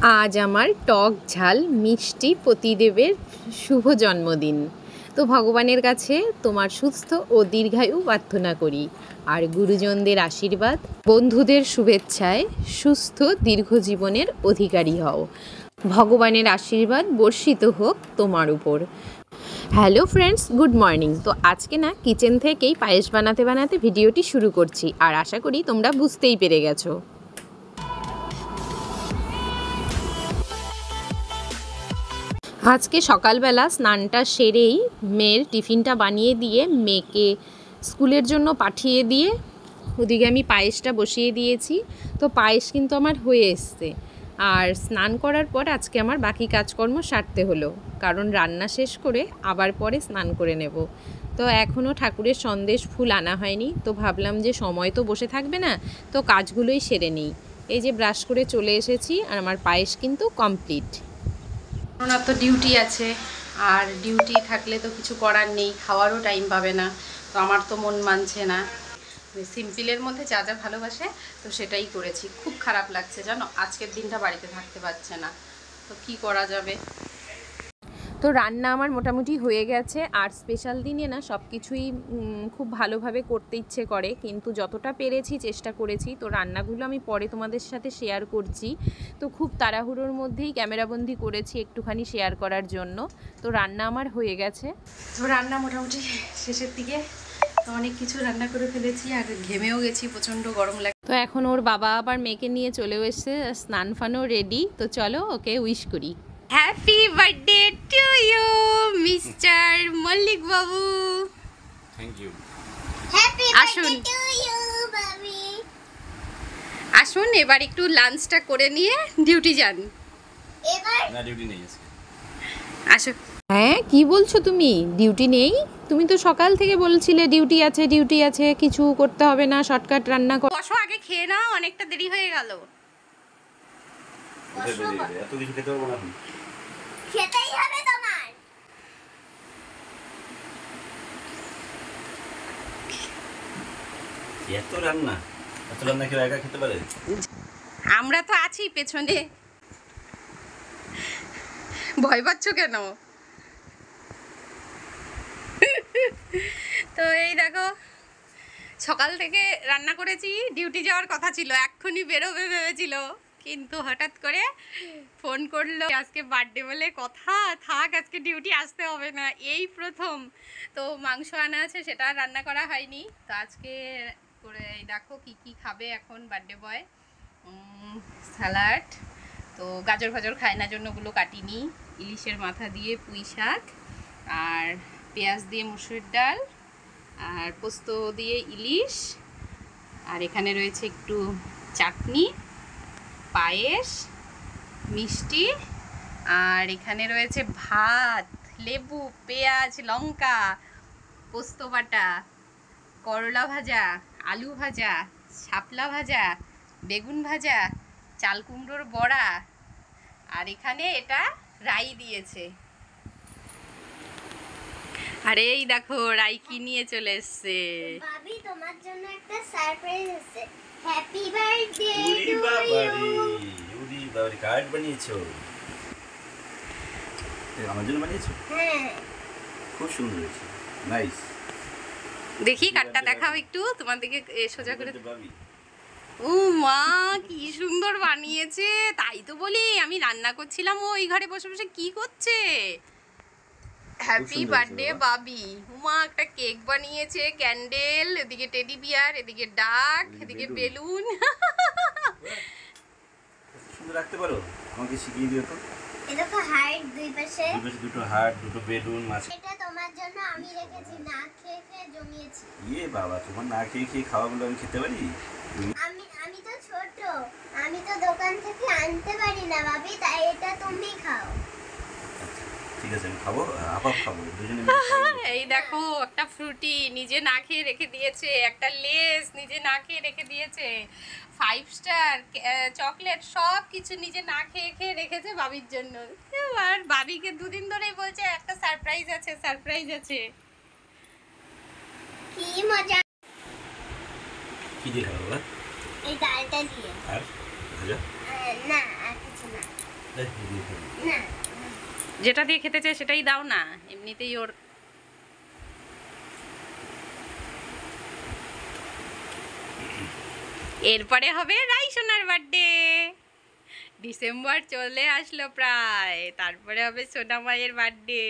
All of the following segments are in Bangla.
আজ আমার টক ঝাল মিষ্টি পতিদেবের শুভ জন্মদিন। তো ভগবানের কাছে তোমার সুস্থ ও দীর্ঘায়ু প্রার্থনা করি, আর গুরুজনদের আশীর্বাদ, বন্ধুদের শুভেচ্ছায় সুস্থ দীর্ঘ জীবনের অধিকারী হও। ভগবানের আশীর্বাদ বর্ষিত হোক তোমার উপর। Hello friends, good morning. তো আজকে না কিচেন থেকেই পায়েস বানাতে বানাতে ভিডিওটি শুরু করছি, আর আশা করি তোমরা বুঝতেই পেরে গেছো। আজকে সকালবেলা স্নানটা সেরেই মেয়ের টিফিনটা বানিয়ে দিয়ে মেয়েকে স্কুলের জন্য পাঠিয়ে দিয়ে ওদিকে আমি পায়েসটা বসিয়ে দিয়েছি। তো পায়েস কিন্তু আমার হয়ে এসছে, আর স্নান করার পর আজকে আমার বাকি কাজকর্ম সারতে হলো, কারণ রান্না শেষ করে আবার পরে স্নান করে নেব। তো এখনও ঠাকুরের সন্দেশ ফুল আনা হয়নি, তো ভাবলাম যে সময় তো বসে থাকবে না, তো কাজগুলোই সেরে নিই। এই যে ব্রাশ করে চলে এসেছি, আর আমার পায়েস কিন্তু কমপ্লিট। ওনার তো ডিউটি আছে, আর ডিউটি থাকলে তো কিছু করার নেই, খাওয়ারও টাইম পাবে না। তো আমার তো মন মানছে না, সিম্পলের মধ্যে যা যা ভালোবাসে তো সেটাই করেছি। খুব খারাপ লাগছে জানো, আজকের দিনটা বাড়িতে থাকতে পারছে না, তো কি করা যাবে। তো রান্না আমার মোটামুটি হয়ে গেছে, আর স্পেশাল দিনে না সব কিছুই খুব ভালোভাবে করতে ইচ্ছে করে, কিন্তু যতটা পেরেছি চেষ্টা করেছি। তো রান্নাগুলো আমি পরে তোমাদের সাথে শেয়ার করছি। তো খুব তাড়াহুড়োর মধ্যেই ক্যামেরাবন্দি করেছি একটুখানি শেয়ার করার জন্য। তো রান্না আমার হয়ে গেছে, তো রান্না মোটামুটি শেষের দিকে। তো অনেক কিছু রান্না করে ফেলেছি, আর ঘেমেও গেছি, প্রচণ্ড গরম লাগে। তো এখন ওর বাবা আবার মেয়েকে নিয়ে চলেও এসছে, স্নান ফানও রেডি। তো চলো ওকে উইশ করি। Happy birthday to you mister Mallick babu. Thank you. Happy আসুন বার্থডে টু ইউ বাবি। আসুন, এবার একটু লাঞ্চটা করে নিয়ে ডিউটি যান। এবার না, ডিউটি নেই আজকে। আসো। হ্যাঁ, কি বলছো তুমি? ডিউটি নেই? তুমি তো সকাল থেকে বলছিলে ডিউটি আছে, ডিউটি আছে, কিছু করতে হবে না, শর্টকাট রান্না কর। বসো, আগে খেয়ে নাও, অনেকটা দেরি হয়ে গেল। কোথায় বেরিয়ে গেলে? এত কিছু খেতে পারবো না এখন। খেতেই হবে তোমার। এত রান্না, এত রান্না কেউ একা খেতে পারে? আমরা তো আছি পেছনে, ভয় পাচ্ছ কেন? তো এই দেখো, সকাল থেকে রান্না করেছি, ডিউটি যাওয়ার কথা ছিল, এক্ষুনি বেরোবে ভেবেছিল, কিন্তু হঠাৎ করে ফোন করলো আজকে বার্থডে বলে কথা, থাক আজকে ডিউটি আসতে হবে না, এই প্রথম। তো মাংস আনা আছে, সেটা আর রান্না করা হয়নি। তো আজকে করে দেখো কি কি খাবে এখন বার্থডে বয়। স্যালাড, তো গাজর ফাজর খায় না জন্য ওগুলো কাটিনি, ইলিশের মাথা দিয়ে পুঁই শাক, আর পেঁয়াজ দিয়ে মুসুর ডাল, আর পোস্ত দিয়ে ইলিশ, আর এখানে রয়েছে একটু চাটনি, পায়েস, মিষ্টি, আর এখানে রয়েছে ভাত, লেবু, পেঁয়াজ, লঙ্কা, পোস্ত বাটা, করলা ভাজা, আলু ভাজা, শাপলা ভাজা, বেগুন ভাজা, চাল কুমড়োর বড়া, আর এখানে এটা রাই দিয়েছে। আরে এই দেখো রাই কি নিয়ে চলে এসছে। বাবি, তোমার জন্য একটা সারপ্রাইজ আছে। হ্যাপি বার্থডে উরি টু বাবারে, ইউ। উরি বাবারে, কার্ড বানিয়েছো? আমার জন্য বানিয়েছো? হ্যাঁ, খুব সুন্দর হয়েছে, নাইস। দেখি কার্ডটা দেখাও একটু, তোমার দিকে সোজা করে। ভাবি, ও মা, কি সুন্দর বানিয়েছে! তাই তো বলি, আমি রান্না করছিলাম, ও ওই ঘরে বসে বসে কি করছে। হ্যাপি সুন্দর বার্থডে হয়েছে বাবি। উমা একটা কেক বানিয়েছে, ক্যান্ডেল, এদিকে টেডি বিয়ার, এদিকে ডাক, এদিকে বেলুন। সুন্দর রাখতে পারো? আমাকে শিখিয়ে দিও তো। এই দেখো হার্ট দুই পাশে। দুই পাশে দুটো হার্ট, দুটো বেলুন, মাছ। এটা তোমার জন্য আমি রেখেছি, না খেয়ে খেয়ে জমিয়েছি। ইয়ে বাবা, তোমার না খেয়ে খেয়ে খাওয়াগুলো আমি খেতে পারি? আমি তো ছোট, আমি তো দোকান থেকে আনতে পারি না বাবি, তাই এটা তুমি খাও। ঠিক আছে, আমি খাবো, হাফ খাবো, দুজনে মিলে খাবো। এই দেখো একটা ফ্রুটি নিজে না খেয়ে রেখে দিয়েছে, একটা লেস নিজে না খেয়ে রেখে দিয়েছে, 5 স্টার চকলেট, সব কিছু নিজে না খেয়ে খেয়ে রেখেছে বাবির জন্য। আর বাবিকে দুদিন ধরেই বলছে একটা সারপ্রাইজ আছে, সারপ্রাইজ আছে। কি মজা! কি দিয়ে খাবো বাবা? এই ডালটা দিয়ে। আর ভাজা? না, আর কিছু না। এই দিয়ে ফেলি। না যেটা দিয়ে খেতে চায় সেটাই দাও না, এমনিতেই ওর। এরপরে হবে রাইসোনার বার্থডে। ডিসেম্বর চলে আসলো প্রায়, তারপরে হবে সোনা মায়ের বার্থডে।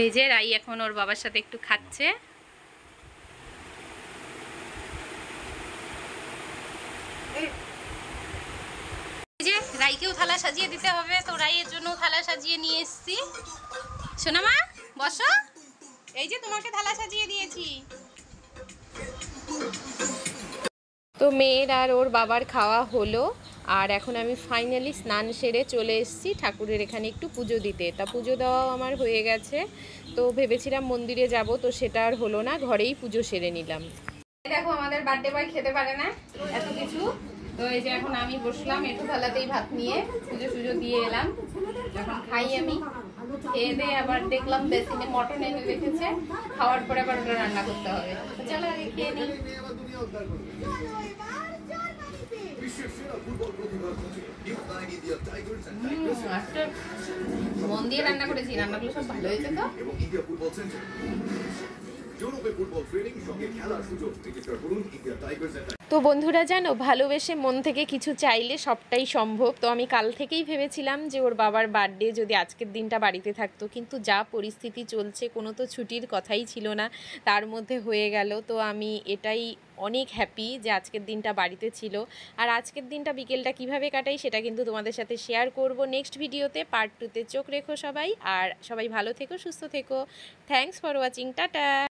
এই যে রাই এখন ওর বাবার সাথে একটু খাচ্ছে। এই যে রাইকেও থালা সাজিয়ে দিতে হবে, তো রাইয়ের জন্য থালা সাজিয়ে নিয়ে এসেছি। সোনা মা বসো, এই যে তোমাকে থালা সাজিয়ে দিয়েছি। তো মেয়ের আর ওর বাবার খাওয়া হলো, আর এখন আমি ফাইনালি স্নান সেরে চলে এসেছি ঠাকুরের এখানে একটু পুজো দিতে। তা পুজো দেওয়াও আমার হয়ে গেছে। তো ভেবেছিলাম মন্দিরে যাব, তো সেটা আর হলো না, ঘরেই পুজো সেরে নিলাম। দেখো আমাদের বার্থডে বয় খেতে পারে না এত কিছু, তো এই যে এখন আমি বসলাম একটু থালাতেই ভাত নিয়ে, পুজো সুজো দিয়ে এলাম। যখন খাই আমি, খেয়ে দিয়ে আবার দেখলাম বেসিনে মটন এনে রেখেছে, খাওয়ার পরে আবার ওটা রান্না করতে হবে। তো চলো আগে খেয়ে নিই। আজকে মন দিয়ে রান্না করেছি, রান্নাগুলো সব ভালো হয়েছে তো। তো বন্ধুরা জানো, ভালোবেসে মন থেকে কিছু চাইলে সবটাই সম্ভব। তো আমি কাল থেকেই ভেবেছিলাম যে ওর বাবার বার্থডে যদি আজকের দিনটা বাড়িতে থাকতো, কিন্তু যা পরিস্থিতি চলছে কোনো তো ছুটির কথাই ছিল না, তার মধ্যে হয়ে গেল। তো আমি এটাই অনেক হ্যাপি যে আজকের দিনটা বাড়িতে ছিল। আর আজকের দিনটা বিকেলটা কিভাবে কাটাই সেটা কিন্তু তোমাদের সাথে শেয়ার করব নেক্সট ভিডিওতে, পার্ট 2তে। চোখ রেখো সবাই, আর সবাই ভালো থেকো, সুস্থ থেকো। Thanks for watching, tata.